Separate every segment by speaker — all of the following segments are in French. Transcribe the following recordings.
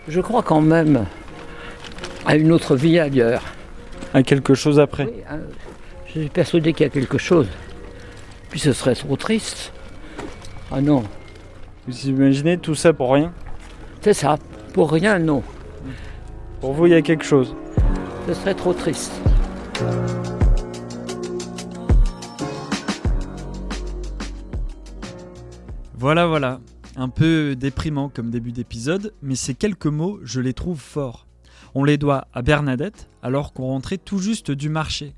Speaker 1: Je crois quand même à une autre vie ailleurs.
Speaker 2: À quelque chose après.
Speaker 1: Oui, je suis persuadé qu'il y a quelque chose. Puis ce serait trop triste. Ah non,
Speaker 2: Vous imaginez tout ça pour rien?
Speaker 1: c'est ça. Pour rien, non.
Speaker 2: Pour vous, il y a quelque chose.
Speaker 1: Ce serait trop triste.
Speaker 3: Voilà. Un peu déprimant comme début d'épisode, mais ces quelques mots, je les trouve forts. On les doit à Bernadette, alors qu'on rentrait tout juste du marché.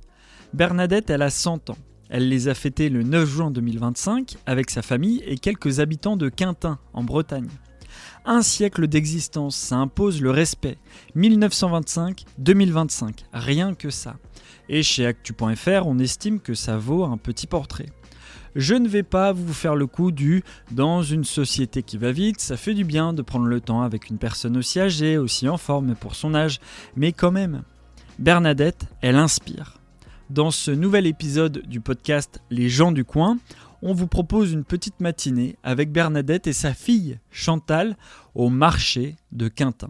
Speaker 3: Bernadette, elle a 100 ans. Elle les a fêtés le 9 juin 2025 avec sa famille et quelques habitants de Quintin, en Bretagne. Un siècle d'existence, ça impose le respect. 1925-2025, rien que ça. Et chez Actu.fr, on estime que ça vaut un petit portrait. Je ne vais pas vous faire le coup du « dans une société qui va vite, ça fait du bien de prendre le temps avec une personne aussi âgée, aussi en forme pour son âge », mais quand même. Bernadette, elle inspire. Dans ce nouvel épisode du podcast Les gens du coin, on vous propose une petite matinée avec Bernadette et sa fille Chantal au marché de Quintin.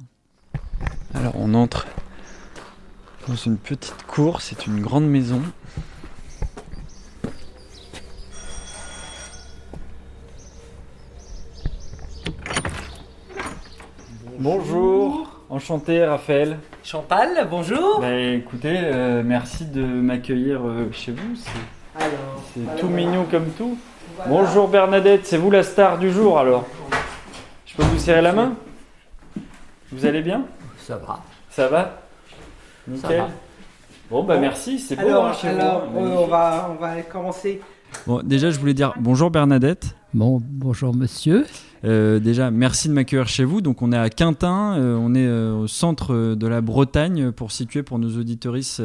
Speaker 2: Alors on entre dans une petite cour, c'est une grande maison. Bonjour, enchanté Raphaël.
Speaker 4: Chantal, bonjour.
Speaker 2: Écoutez, merci de m'accueillir chez vous, c'est tout mignon comme tout. Voilà. Bonjour Bernadette, c'est vous la star du jour alors. Je peux vous serrer la main? Vous allez bien?
Speaker 1: Ça va.
Speaker 2: Ça va? Nickel.
Speaker 1: Ça va.
Speaker 2: Bon merci, c'est beau chez vous.
Speaker 4: On va commencer.
Speaker 3: Bon, déjà, je voulais dire bonjour Bernadette.
Speaker 1: Bonjour monsieur.
Speaker 3: Déjà, merci de m'accueillir chez vous. Donc, on est à Quintin, on est au centre de la Bretagne pour situer pour nos auditeuristes.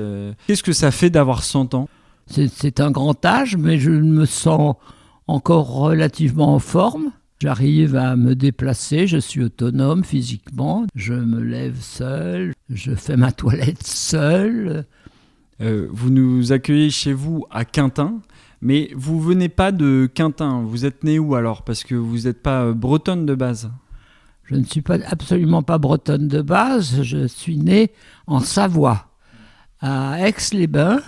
Speaker 3: Qu'est-ce que ça fait d'avoir 100 ans?
Speaker 1: C'est un grand âge, mais je me sens encore relativement en forme. J'arrive à me déplacer, je suis autonome physiquement. Je me lève seul, je fais ma toilette seul.
Speaker 3: Vous nous accueillez chez vous à Quintin. Mais vous venez pas de Quintin, vous êtes né où alors? Parce que vous n'êtes pas bretonne de base.
Speaker 1: Je ne suis absolument pas bretonne de base, je suis né en Savoie, à Aix-les-Bains,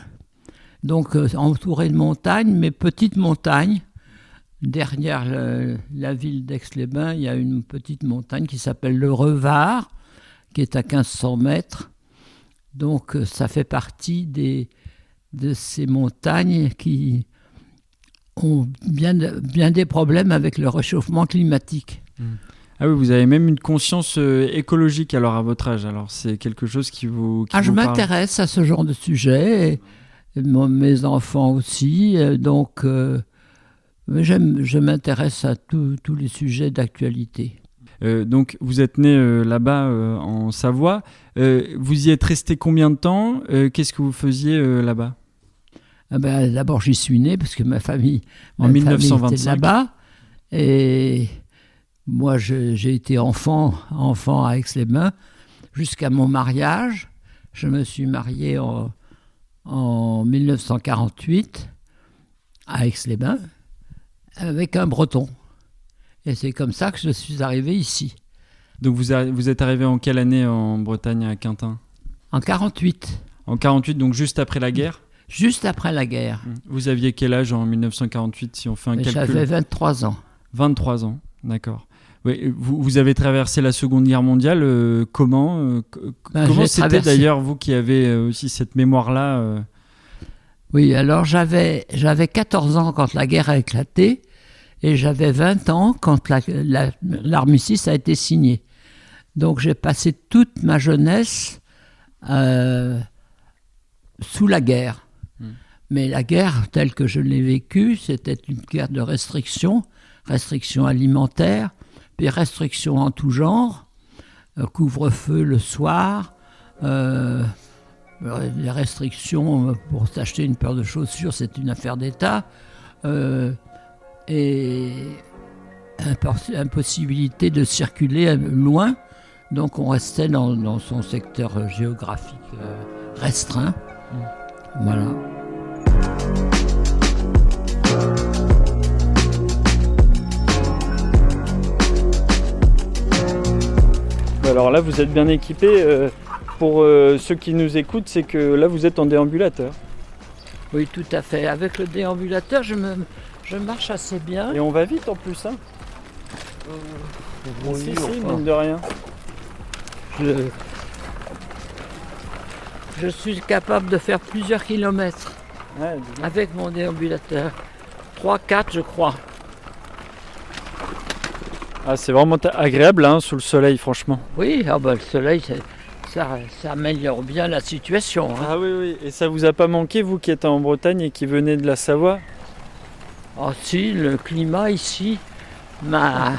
Speaker 1: donc entouré de montagnes, mais petites montagnes. Derrière la ville d'Aix-les-Bains, il y a une petite montagne qui s'appelle le Revard, qui est à 1500 mètres. Donc ça fait partie de ces montagnes qui ont bien des problèmes avec le réchauffement climatique.
Speaker 3: Ah oui, vous avez même une conscience écologique alors à votre âge. Alors c'est quelque chose qui vous
Speaker 1: je
Speaker 3: parle.
Speaker 1: m'intéresse à ce genre de sujet, et mes enfants aussi, donc je m'intéresse à tous les sujets d'actualité.
Speaker 3: Donc vous êtes né là-bas en Savoie. Vous y êtes resté combien de temps? Qu'est-ce que vous faisiez là-bas?
Speaker 1: D'abord, j'y suis né parce que ma famille
Speaker 3: en 1925
Speaker 1: était là-bas. Et moi, j'ai été enfant à Aix-les-Bains jusqu'à mon mariage. Je me suis marié en 1948 à Aix-les-Bains avec un Breton. Et c'est comme ça que je suis arrivé ici.
Speaker 3: Donc vous êtes arrivé en quelle année en Bretagne à Quintin?
Speaker 1: En 48.
Speaker 3: En 48, donc juste après la guerre?
Speaker 1: Juste après la guerre.
Speaker 3: Vous aviez quel âge en 1948 si on fait un calcul?
Speaker 1: J'avais 23 ans.
Speaker 3: 23 ans, d'accord. Oui, vous avez traversé la Seconde Guerre mondiale, comment c'était d'ailleurs, vous qui avez aussi cette mémoire-là
Speaker 1: Oui, alors j'avais 14 ans quand la guerre a éclaté et j'avais 20 ans quand l'armistice a été signé. Donc j'ai passé toute ma jeunesse sous la guerre. Mais la guerre, telle que je l'ai vécue, c'était une guerre de restrictions alimentaires, puis restrictions en tout genre, couvre-feu le soir, les restrictions pour s'acheter une paire de chaussures, c'est une affaire d'État, et impossibilité de circuler loin, donc on restait dans son secteur géographique restreint. Voilà.
Speaker 2: alors là, vous êtes bien équipés. Pour ceux qui nous écoutent, c'est que là, vous êtes en déambulateur.
Speaker 1: Oui, tout à fait. Avec le déambulateur, je marche assez bien.
Speaker 2: Et on va vite en plus, hein. Si, mine de rien.
Speaker 1: Je suis capable de faire plusieurs kilomètres avec mon déambulateur. 3-4, je crois.
Speaker 2: Ah, c'est vraiment agréable hein, sous le soleil, franchement.
Speaker 1: Oui, le soleil, ça améliore bien la situation. Hein.
Speaker 2: Ah oui. Et ça vous a pas manqué, vous qui êtes en Bretagne et qui venez de la Savoie?
Speaker 1: Ah si, le climat ici m'a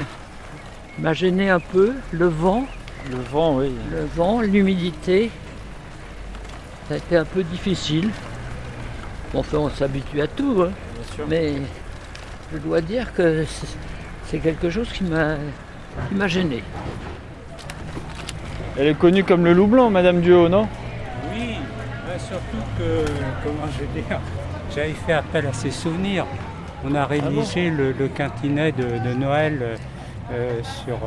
Speaker 1: gêné un peu. Le vent.
Speaker 2: Le vent, oui.
Speaker 1: Le vent, l'humidité. Ça a été un peu difficile. Bon, enfin, on s'habitue à tout. Hein.
Speaker 2: Bien sûr.
Speaker 1: Mais je dois dire que c'est quelque chose qui m'a gêné.
Speaker 2: Elle est connue comme le loup blanc, Madame Duhaut, non?
Speaker 5: Oui, surtout que, j'avais fait appel à ses souvenirs. On a rédigé le quintinet de Noël sur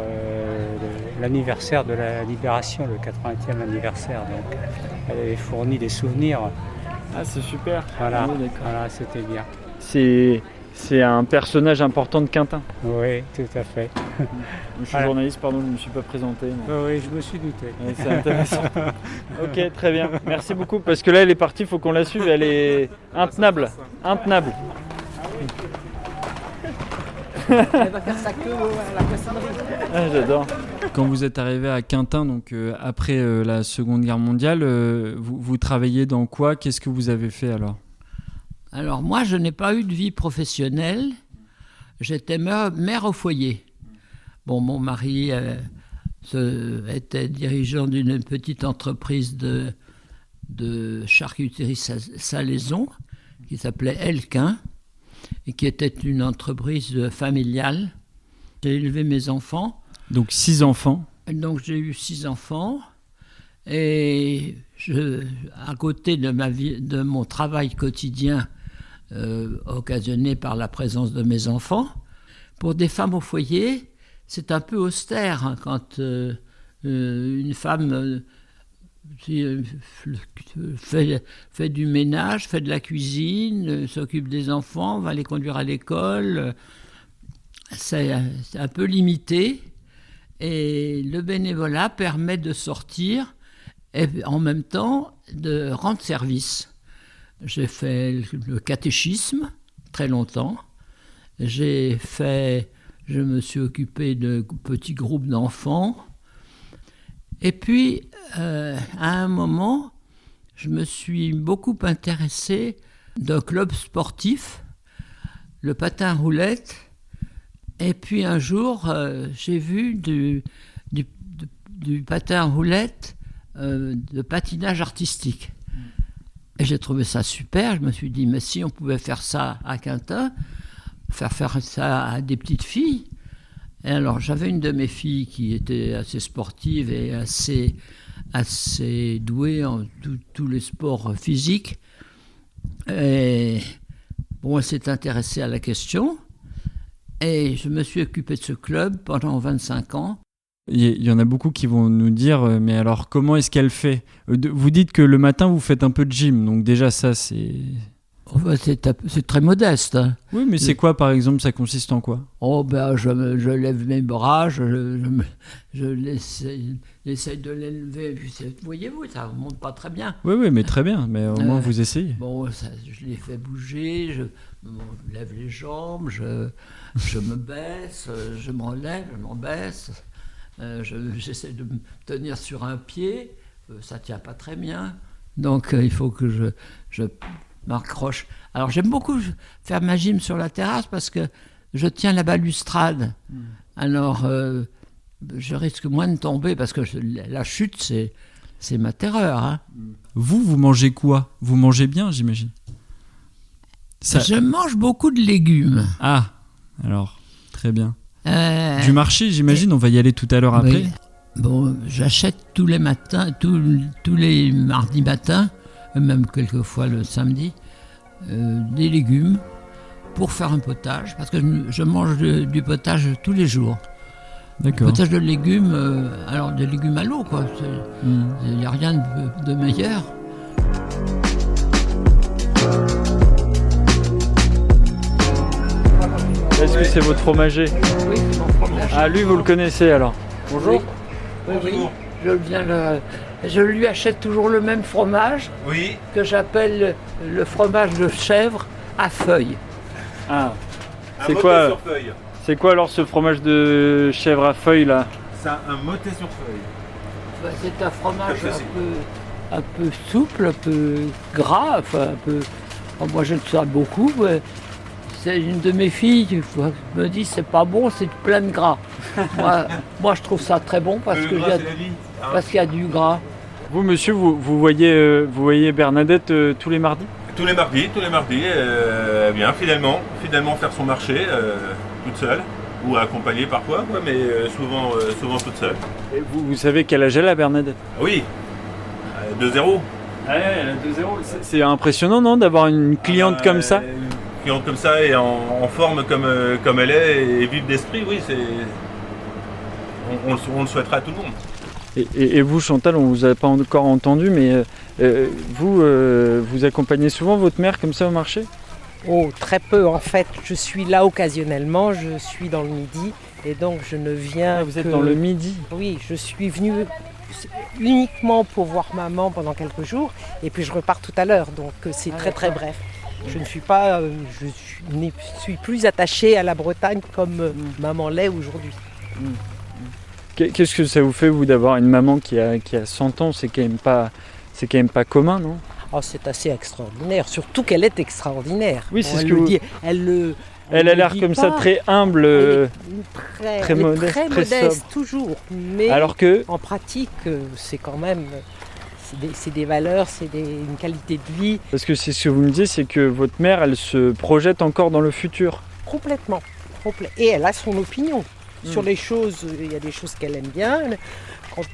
Speaker 5: l'anniversaire de la Libération, le 80e anniversaire. Donc, elle avait fourni des souvenirs.
Speaker 2: Ah, c'est super.
Speaker 5: Voilà,
Speaker 2: Oui,
Speaker 5: voilà, c'était bien.
Speaker 2: C'est un personnage important de Quintin.
Speaker 5: Oui, tout à fait.
Speaker 2: Je suis journaliste, pardon, je ne me suis pas présenté. Mais...
Speaker 5: Oui, je me suis douté.
Speaker 2: Ouais, c'est intéressant. Ok, très bien. Merci beaucoup. Parce que là, elle est partie, il faut qu'on la suive. Elle est intenable. Intenable.
Speaker 1: Elle va faire sa queue à la poissonnerie.
Speaker 2: Ah, j'adore.
Speaker 3: Quand vous êtes arrivé à Quintin, donc après la Seconde Guerre mondiale, vous travaillez dans quoi? Qu'est-ce que vous avez fait alors?
Speaker 1: Alors moi, je n'ai pas eu de vie professionnelle. J'étais mère au foyer. Bon, mon mari était dirigeant d'une petite entreprise de charcuterie salaison qui s'appelait Elquin et qui était une entreprise familiale. J'ai élevé mes enfants.
Speaker 3: Donc 6 enfants.
Speaker 1: Donc j'ai eu 6 enfants et à côté de mon travail quotidien occasionné par la présence de mes enfants, pour des femmes au foyer, c'est un peu austère hein, quand une femme fait du ménage, fait de la cuisine, s'occupe des enfants, va les conduire à l'école. C'est un peu limité. Et le bénévolat permet de sortir et en même temps de rendre service. J'ai fait le catéchisme très longtemps. Je me suis occupé de petits groupes d'enfants. Et puis, à un moment, je me suis beaucoup intéressé d'un club sportif, le patin roulette. Et puis un jour, j'ai vu du patin roulette de patinage artistique. Et j'ai trouvé ça super. Je me suis dit, mais si on pouvait faire ça à Quintin, faire ça à des petites filles. Et alors, j'avais une de mes filles qui était assez sportive et assez douée en tous les sports physiques. Et bon, elle s'est intéressée à la question. Et je me suis occupé de ce club pendant 25 ans.
Speaker 3: Il y en a beaucoup qui vont nous dire mais alors comment est-ce qu'elle fait? Vous dites que le matin vous faites un peu de gym, donc déjà ça c'est...
Speaker 1: C'est très modeste. Hein.
Speaker 3: Oui, mais c'est quoi par exemple? Ça consiste en quoi?
Speaker 1: Oh ben je lève mes bras, j'essaie de l'élever. Voyez-vous, ça ne monte pas très bien.
Speaker 3: Oui, mais très bien, mais au moins vous essayez.
Speaker 1: Bon, je les fais bouger, je lève les jambes, je me baisse, je me relève, je m'en baisse. J'essaie de me tenir sur un pied, ça ne tient pas très bien. Donc il faut que je m'accroche. Alors j'aime beaucoup faire ma gym sur la terrasse parce que je tiens la balustrade. Alors je risque moins de tomber parce que la chute c'est ma terreur. Hein.
Speaker 3: Vous mangez quoi? Vous mangez bien, j'imagine.
Speaker 1: Je mange beaucoup de légumes.
Speaker 3: Ah, alors très bien. Du marché, j'imagine, on va y aller tout à l'heure après.
Speaker 1: Oui. Bon, j'achète tous les matins, tous les mardis matins, même quelquefois le samedi, des légumes pour faire un potage, parce que je mange du potage tous les jours.
Speaker 3: D'accord.
Speaker 1: Potage de légumes, alors des légumes à l'eau, quoi. Il n'y a rien de meilleur.
Speaker 2: Est-ce que c'est votre fromager?
Speaker 1: Oui, c'est mon fromage.
Speaker 2: Ah, lui, vous le connaissez alors? Bonjour.
Speaker 1: Oui. Je lui achète toujours le même fromage que j'appelle le fromage de chèvre à feuilles.
Speaker 2: Ah, c'est quoi alors ce fromage de chèvre à feuilles là?
Speaker 6: C'est un motet sur feuille.
Speaker 1: C'est un fromage un peu souple, un peu gras, enfin un peu. Moi je ne sais pas beaucoup. Mais c'est une de mes filles qui me dit c'est pas bon, c'est plein de gras. moi je trouve ça très bon parce qu'il y a du gras.
Speaker 2: Vous monsieur, vous voyez Bernadette tous les mardis?
Speaker 6: Tous les mardis, elle vient fidèlement faire son marché toute seule, ou accompagnée parfois, quoi, mais souvent toute seule.
Speaker 2: Et vous savez quel âge elle a, Bernadette?
Speaker 6: Oui, 2-0.
Speaker 2: Ah ouais, elle a 2-0. C'est impressionnant, non, d'avoir une cliente comme ça?
Speaker 6: Une cliente comme ça et en forme comme elle est et vive d'esprit, oui, on le souhaitera à tout le monde.
Speaker 2: Et vous, Chantal, on vous a pas encore entendu, mais vous accompagnez souvent votre mère comme ça au marché?
Speaker 4: Oh, très peu en fait. Je suis là occasionnellement, je suis dans le Midi et donc je ne viens
Speaker 2: Vous êtes dans le Midi?
Speaker 4: Oui, je suis venue uniquement pour voir maman pendant quelques jours et puis je repars tout à l'heure, donc c'est très bref. Je ne suis pas, ne suis plus attachée à la Bretagne comme maman l'est aujourd'hui.
Speaker 2: Qu'est-ce que ça vous fait, vous, d'avoir une maman qui a 100 ans? C'est quand même pas commun, non?
Speaker 4: Oh, c'est assez extraordinaire, surtout qu'elle est extraordinaire.
Speaker 2: Oui, c'est ce
Speaker 4: elle
Speaker 2: que
Speaker 4: le
Speaker 2: vous...
Speaker 4: dit.
Speaker 2: Elle a l'air comme ça très humble,
Speaker 4: très
Speaker 2: modeste,
Speaker 4: très
Speaker 2: très
Speaker 4: modeste
Speaker 2: sobre.
Speaker 4: toujours. Mais
Speaker 2: Alors que
Speaker 4: en pratique, c'est quand même c'est des valeurs, une qualité de vie.
Speaker 2: Parce que c'est ce que vous me dites, c'est que votre mère, elle se projette encore dans le futur.
Speaker 4: Complètement. Et elle a son opinion. Sur les choses, il y a des choses qu'elle aime bien. Quand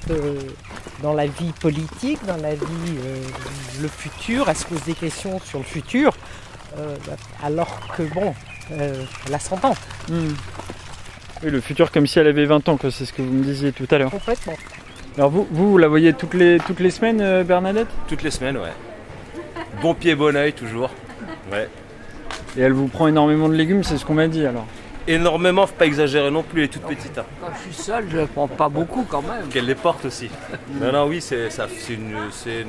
Speaker 4: dans la vie politique, dans la vie, le futur, elle se pose des questions sur le futur, alors que bon, elle a 100 ans.
Speaker 2: Oui, le futur comme si elle avait 20 ans, quoi, c'est ce que vous me disiez tout à l'heure.
Speaker 4: Complètement.
Speaker 2: Alors vous la voyez toutes les semaines, Bernadette?
Speaker 7: Toutes les semaines, ouais. Bon pied, bon oeil, toujours. Ouais.
Speaker 2: Et elle vous prend énormément de légumes, c'est ce qu'on m'a dit alors?
Speaker 7: Énormément, faut pas exagérer non plus, elle est toute petite. Hein.
Speaker 1: Quand je suis seul, je ne prends pas beaucoup quand même.
Speaker 7: Qu'elle les porte aussi. Non, oui, c'est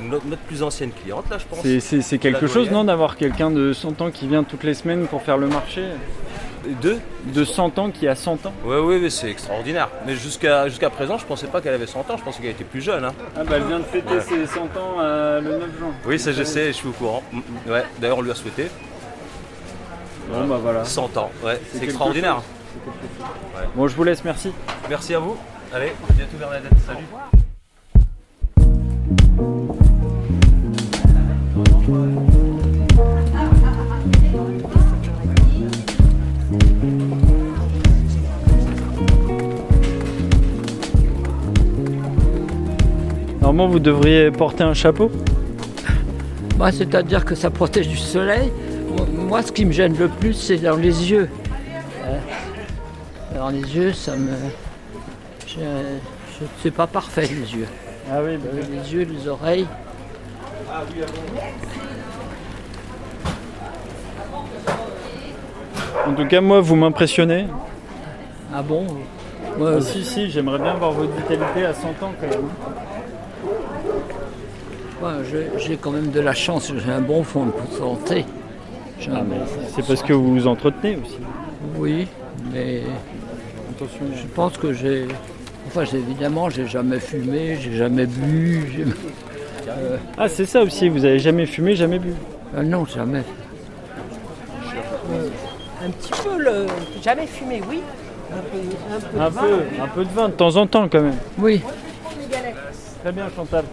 Speaker 7: notre plus ancienne cliente, là, je pense.
Speaker 2: C'est quelque chose, non, d'avoir quelqu'un de 100 ans qui vient toutes les semaines pour faire le marché? De 100 ans, qui a 100 ans?
Speaker 7: Oui, c'est extraordinaire. Mais jusqu'à présent, je pensais pas qu'elle avait 100 ans, je pensais qu'elle était plus jeune. Hein.
Speaker 2: Ah bah elle vient de fêter ses 100 ans le 9 juin.
Speaker 7: Oui, ça je sais, je suis au courant. Ouais, d'ailleurs, on lui a souhaité.
Speaker 2: Bon bah voilà.
Speaker 7: 100 ans, ouais, c'est extraordinaire.
Speaker 2: Ouais. Bon, je vous laisse, merci.
Speaker 7: Merci à vous. Allez, à bientôt Bernadette, salut.
Speaker 2: Normalement, vous devriez porter un chapeau.
Speaker 1: Bah, c'est-à-dire que ça protège du soleil. Moi, ce qui me gêne le plus, c'est dans les yeux. Dans les yeux, c'est pas parfait, les yeux.
Speaker 2: Ah oui, bah oui.
Speaker 1: Les yeux, les oreilles.
Speaker 2: En tout cas, moi, vous m'impressionnez.
Speaker 1: Ah bon?
Speaker 2: Ah, si, j'aimerais bien voir votre vitalité à 100 ans quand même.
Speaker 1: Ouais, j'ai quand même de la chance, j'ai un bon fond de santé.
Speaker 2: C'est parce que vous vous entretenez aussi.
Speaker 1: Oui, mais
Speaker 2: Attention.
Speaker 1: je pense que évidemment, j'ai jamais fumé, j'ai jamais bu.
Speaker 2: Ah, c'est ça aussi, vous avez jamais fumé, jamais bu.
Speaker 1: Non, jamais.
Speaker 4: Un petit peu, jamais fumé, oui.
Speaker 2: Un peu de vin de temps en temps quand même.
Speaker 1: Oui.
Speaker 2: Très bien, Chantal.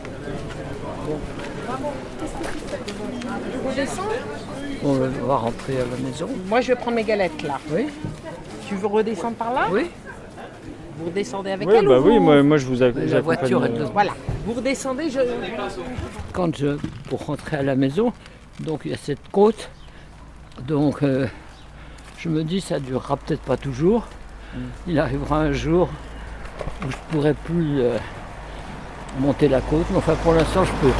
Speaker 1: On va rentrer à la maison.
Speaker 4: Moi, je vais prendre mes galettes là.
Speaker 1: Oui.
Speaker 4: Tu veux redescendre par là?
Speaker 1: Oui.
Speaker 4: Vous redescendez avec
Speaker 2: Oui,
Speaker 4: elle
Speaker 2: bah
Speaker 4: ou
Speaker 2: oui,
Speaker 4: vous...
Speaker 2: moi je vous accompagne.
Speaker 1: La voiture est de...
Speaker 4: Voilà. Vous redescendez,
Speaker 1: pour rentrer à la maison, donc il y a cette côte. Donc je me dis ça durera peut-être pas toujours. Il arrivera un jour où je pourrais plus monter la côte, mais enfin pour l'instant je peux.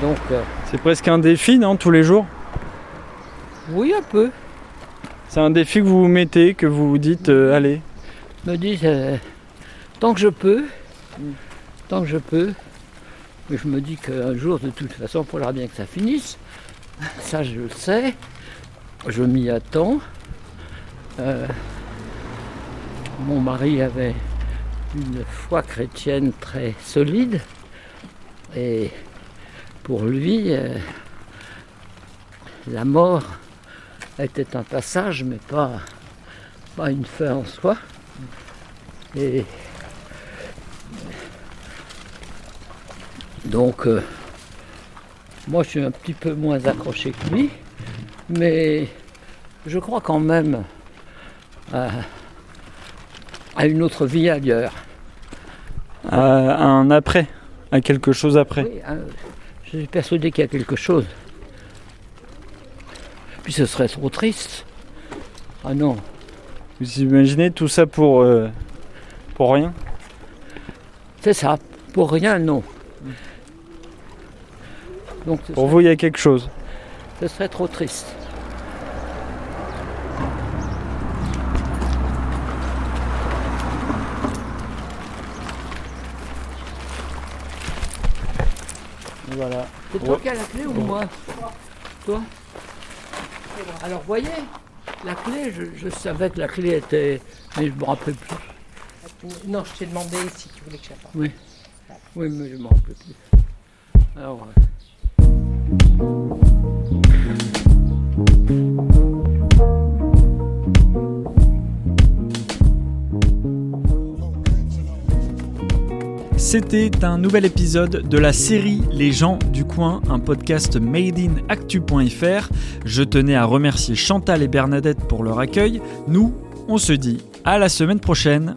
Speaker 1: Donc
Speaker 3: C'est presque un défi, non, tous les jours?
Speaker 1: oui, un peu.
Speaker 3: C'est un défi que vous vous mettez, que vous vous dites allez.
Speaker 1: Je me dis tant que je peux, mais je me dis qu'un jour de toute façon il faudra bien que ça finisse. Ça je le sais, je m'y attends. Mon mari avait une foi chrétienne très solide et pour lui la mort était un passage mais pas une fin en soi. Et donc moi je suis un petit peu moins accroché que lui, mais je crois quand même à une autre vie ailleurs.
Speaker 3: À un après, à quelque chose après.
Speaker 1: Oui, je suis persuadé qu'il y a quelque chose. Puis ce serait trop triste. Ah non.
Speaker 3: Vous imaginez tout ça pour rien?
Speaker 1: C'est ça, pour rien non. Donc
Speaker 3: Pour vous, il y a quelque chose.
Speaker 1: ce serait trop triste.
Speaker 3: Voilà.
Speaker 1: C'est toi qui as la clé ou moi? Toi? Alors voyez, la clé, je savais que la clé était... Mais je ne me rappelle plus.
Speaker 4: Non, je t'ai demandé si tu voulais que je la fasse.
Speaker 1: Oui, oui, mais je ne me rappelle plus. Alors...
Speaker 3: C'était un nouvel épisode de la série Les gens du coin, un podcast made in actu.fr. Je tenais à remercier Chantal et Bernadette pour leur accueil. Nous, on se dit à la semaine prochaine.